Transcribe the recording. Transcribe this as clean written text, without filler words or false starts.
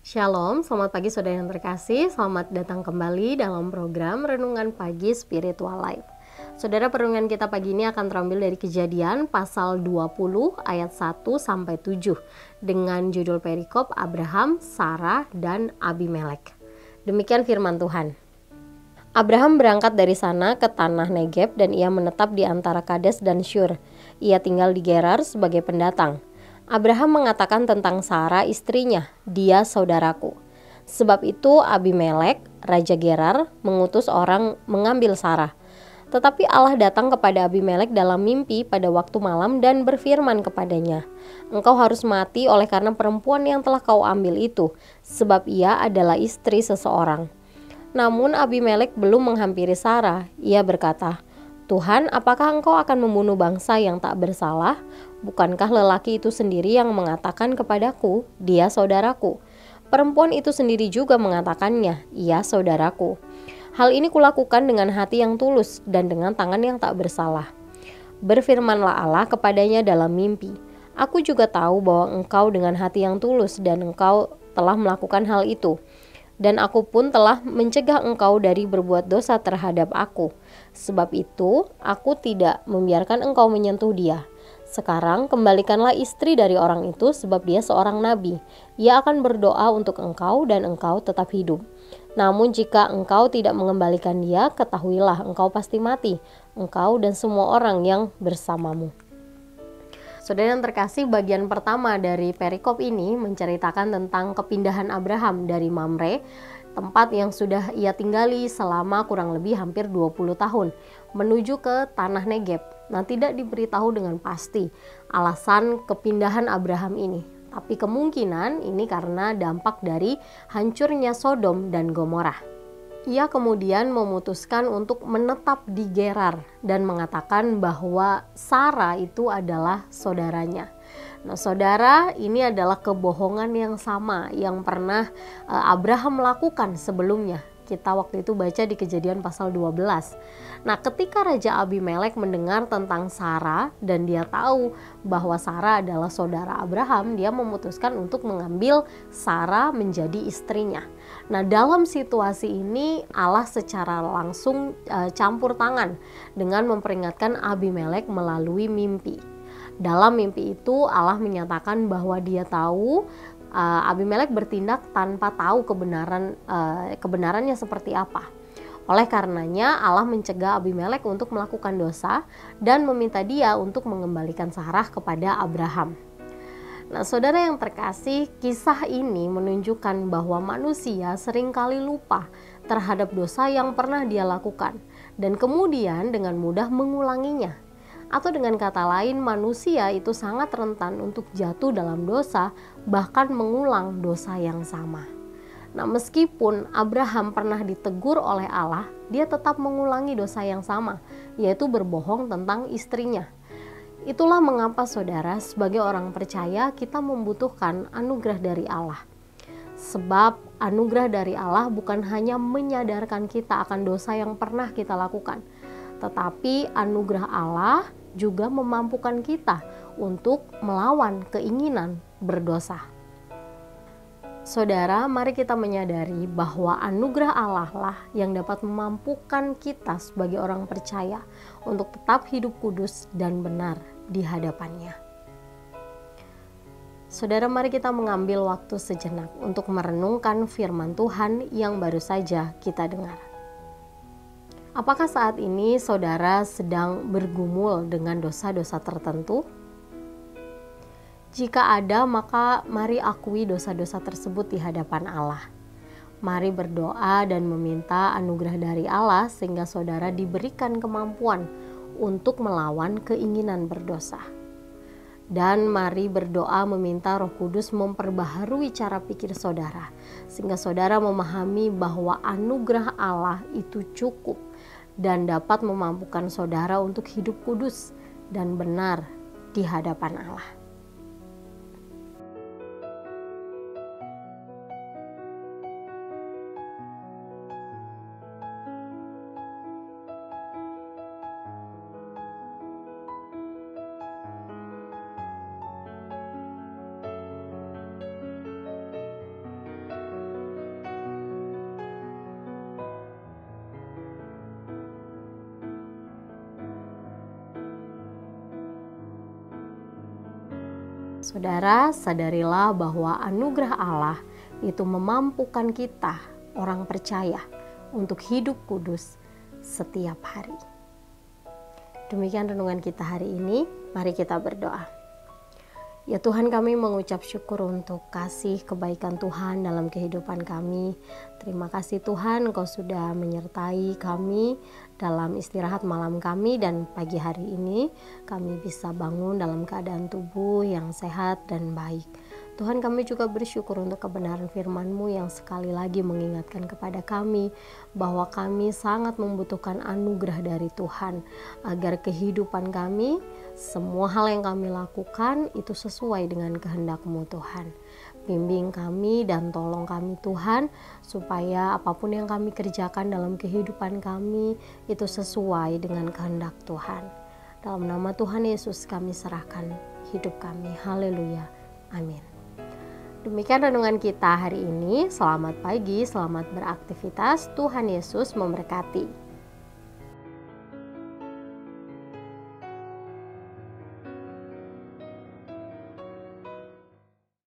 Shalom, selamat pagi saudara yang terkasih. Selamat datang kembali dalam program Renungan Pagi Spiritual Life. Saudara, perenungan kita pagi ini akan terambil dari Kejadian pasal 20 ayat 1 sampai 7 dengan judul perikop Abraham, Sarah, dan Abimelek. Demikian firman Tuhan. Abraham berangkat dari sana ke tanah Negeb dan ia menetap di antara Kades dan Syur. Ia tinggal di Gerar sebagai pendatang. Abraham mengatakan tentang Sarah istrinya, "Dia saudaraku." Sebab itu Abimelek, raja Gerar, mengutus orang mengambil Sarah. Tetapi Allah datang kepada Abimelek dalam mimpi pada waktu malam dan berfirman kepadanya, "Engkau harus mati oleh karena perempuan yang telah kau ambil itu, sebab ia adalah istri seseorang." Namun Abimelek belum menghampiri Sarah. Ia berkata, "Tuhan, apakah engkau akan membunuh bangsa yang tak bersalah? Bukankah lelaki itu sendiri yang mengatakan kepadaku, 'Dia saudaraku'? Perempuan itu sendiri juga mengatakannya, 'Ia saudaraku.' Hal ini kulakukan dengan hati yang tulus dan dengan tangan yang tak bersalah." Berfirmanlah Allah kepadanya dalam mimpi, "Aku juga tahu bahwa engkau dengan hati yang tulus dan engkau telah melakukan hal itu. Dan aku pun telah mencegah engkau dari berbuat dosa terhadap aku. Sebab itu, aku tidak membiarkan engkau menyentuh dia. Sekarang kembalikanlah istri dari orang itu, sebab dia seorang nabi. Ia akan berdoa untuk engkau dan engkau tetap hidup. Namun jika engkau tidak mengembalikan dia, ketahuilah engkau pasti mati, engkau dan semua orang yang bersamamu." Saudara yang terkasih, bagian pertama dari perikop ini menceritakan tentang kepindahan Abraham dari Mamre, tempat yang sudah ia tinggali selama kurang lebih hampir 20 tahun, menuju ke tanah Negeb. Nah, tidak diberitahu dengan pasti alasan kepindahan Abraham ini, tapi kemungkinan ini karena dampak dari hancurnya Sodom dan Gomora. Ia kemudian memutuskan untuk menetap di Gerar dan mengatakan bahwa Sarah itu adalah saudaranya. Nah, saudara, ini adalah kebohongan yang sama yang pernah Abraham lakukan sebelumnya. Kita waktu itu baca di Kejadian pasal 12. Nah, ketika Raja Abimelek mendengar tentang Sarah dan dia tahu bahwa Sarah adalah saudara Abraham, dia memutuskan untuk mengambil Sarah menjadi istrinya. Nah, dalam situasi ini Allah secara langsung campur tangan dengan memperingatkan Abimelek melalui mimpi. Dalam mimpi itu Allah menyatakan bahwa dia tahu Abimelek bertindak tanpa tahu kebenarannya seperti apa. Oleh karenanya Allah mencegah Abimelek untuk melakukan dosa dan meminta dia untuk mengembalikan Sarah kepada Abraham. Nah, saudara yang terkasih, kisah ini menunjukkan bahwa manusia seringkali lupa terhadap dosa yang pernah dia lakukan dan kemudian dengan mudah mengulanginya. Atau dengan kata lain, manusia itu sangat rentan untuk jatuh dalam dosa, bahkan mengulang dosa yang sama. Nah, meskipun Abraham pernah ditegur oleh Allah, dia tetap mengulangi dosa yang sama, yaitu berbohong tentang istrinya. Itulah mengapa saudara, sebagai orang percaya kita membutuhkan anugerah dari Allah. Sebab anugerah dari Allah bukan hanya menyadarkan kita akan dosa yang pernah kita lakukan, tetapi anugerah Allah juga memampukan kita untuk melawan keinginan berdosa. Saudara, mari kita menyadari bahwa anugerah Allah lah yang dapat memampukan kita sebagai orang percaya untuk tetap hidup kudus dan benar di hadapannya. Saudara, mari kita mengambil waktu sejenak untuk merenungkan firman Tuhan yang baru saja kita dengar. Apakah saat ini saudara sedang bergumul dengan dosa-dosa tertentu? Jika ada, maka mari akui dosa-dosa tersebut di hadapan Allah. Mari berdoa dan meminta anugerah dari Allah sehingga saudara diberikan kemampuan untuk melawan keinginan berdosa. Dan mari berdoa meminta Roh Kudus memperbaharui cara pikir saudara sehingga saudara memahami bahwa anugerah Allah itu cukup dan dapat memampukan saudara untuk hidup kudus dan benar di hadapan Allah. Saudara, sadarilah bahwa anugerah Allah itu memampukan kita, orang percaya, untuk hidup kudus setiap hari. Demikian renungan kita hari ini. Mari kita berdoa. Ya Tuhan, kami mengucap syukur untuk kasih kebaikan Tuhan dalam kehidupan kami. Terima kasih Tuhan, Engkau sudah menyertai kami dalam istirahat malam kami, dan pagi hari ini kami bisa bangun dalam keadaan tubuh yang sehat dan baik. Tuhan, kami juga bersyukur untuk kebenaran firman-Mu yang sekali lagi mengingatkan kepada kami bahwa kami sangat membutuhkan anugerah dari Tuhan, agar kehidupan kami, semua hal yang kami lakukan itu sesuai dengan kehendak-Mu Tuhan. Bimbing kami dan tolong kami Tuhan, supaya apapun yang kami kerjakan dalam kehidupan kami itu sesuai dengan kehendak Tuhan. Dalam nama Tuhan Yesus kami serahkan hidup kami. Haleluya. Amin. Demikian renungan kita hari ini. Selamat pagi, selamat beraktivitas. Tuhan Yesus memberkati.